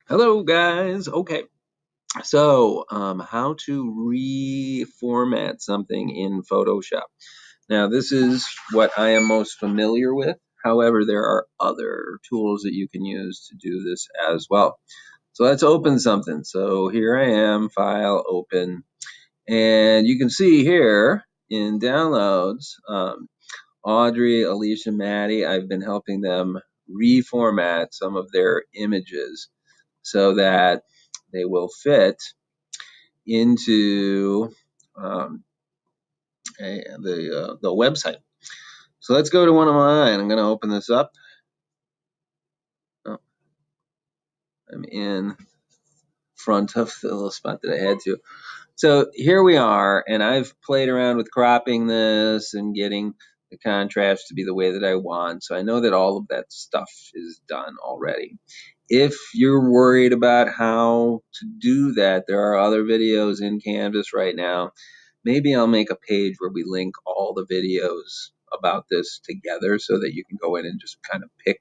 Hello guys. Okay. So, how to reformat something in Photoshop. Now, this is what I am most familiar with. However, there are other tools that you can use to do this as well. So let's open something. So here I am, file, open. And you can see here in downloads, Audrey, Alicia, Maddie, I've been helping them reformat some of their images so that they will fit into um, the website. So let's go to one of mine. I'm going to open this up. Oh, I'm in front of the little spot that I had to. So here we are, and I've played around with cropping this and getting the contrast to be the way that I want. So I know that all of that stuff is done already. If you're worried about how to do that, there are other videos in Canvas right now. Maybe I'll make a page where we link all the videos about this together so that you can go in and just kind of pick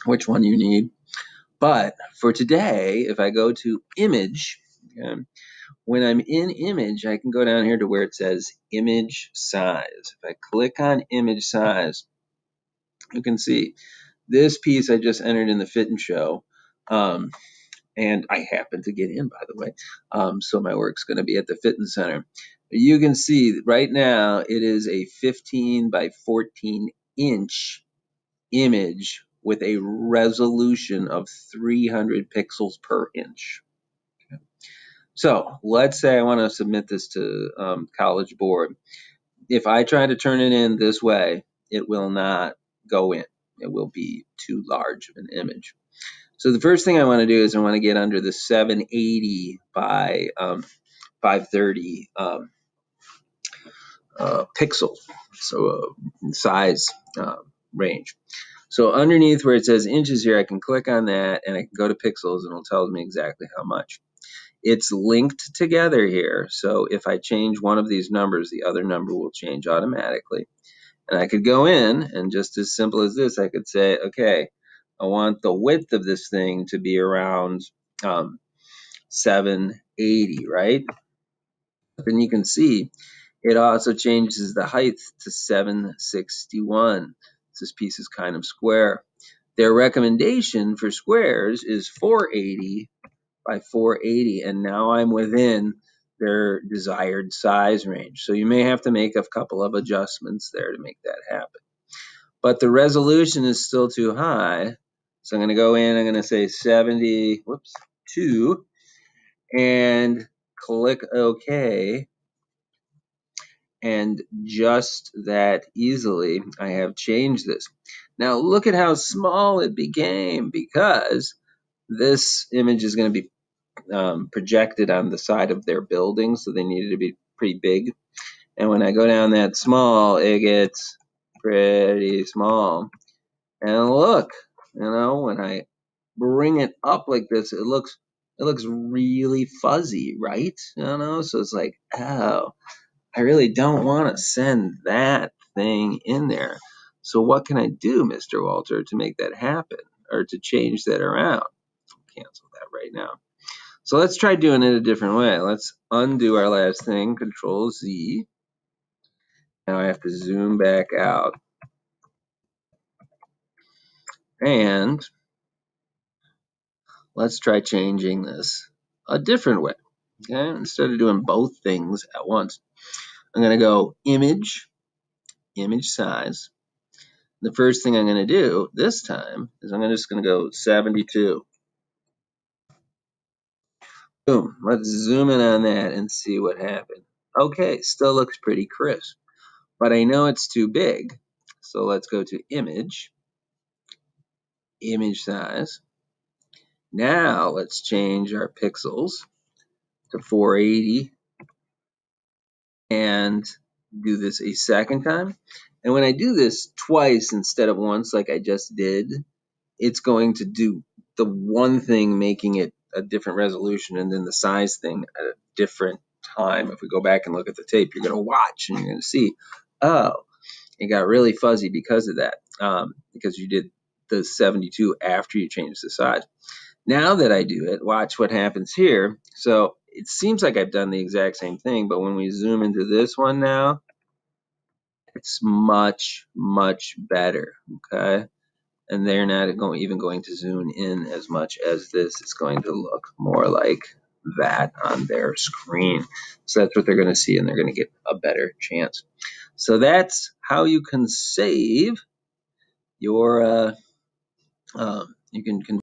which one you need. But for today, if I go to image, okay, when I'm in image, I can go down here to where it says image size. If I click on image size, you can see this piece I just entered in the Fit and Show. And I happen to get in, by the way. So my work's going to be at the Fitness Center. You can see right now it is a 15 by 14 inch image with a resolution of 300 pixels per inch. So let's say I want to submit this to College Board. If I try to turn it in this way, it will not go in. It will be too large of an image. So the first thing I want to do is I want to get under the 780 by 530 pixel, so size range. So underneath where it says inches here, I can click on that and I can go to pixels and it'll tell me exactly how much. It's linked together here, so if I change one of these numbers, the other number will change automatically. And I could go in and just as simple as this, I could say, okay, I want the width of this thing to be around 780, right? Then you can see it also changes the height to 761. This piece is kind of square. Their recommendation for squares is 480 by 480, and now I'm within their desired size range. So you may have to make a couple of adjustments there to make that happen. But the resolution is still too high. So I'm going to go in, I'm going to say 72 and click OK. And just that easily, I have changed this. Now look at how small it became because this image is going to be projected on the side of their building, so they needed to be pretty big. And when I go down that small, it gets pretty small. And look, when I bring it up like this, it looks really fuzzy, right? So it's like, oh, I really don't want to send that thing in there. So what can I do, Mr. Walter, to make that happen or to change that around? I'll cancel that right now. So let's try doing it a different way. Let's undo our last thing, Control Z. Now I have to zoom back out. And let's try changing this a different way. Okay, instead of doing both things at once, I'm going to go image size. The first thing I'm going to do this time is I'm just going to go 72. Boom. Let's zoom in on that and see what happened. Okay, still looks pretty crisp, but I know it's too big. So let's go to image size. Now let's change our pixels to 480 and do this a second time. And when I do this twice instead of once like I just did, it's going to do the one thing making it a different resolution and then the size thing at a different time. If we go back and look at the tape, you're going to watch and you're going to see, oh, it got really fuzzy because of that, because you did the 72 after you changed the size. Now that I do it, watch what happens here. So it seems like I've done the exact same thing, but when we zoom into this one now, it's much, much better, okay? And they're not even going to zoom in as much as this. It's going to look more like that on their screen. So that's what they're going to see, and they're going to get a better chance. So that's how you can save your, you can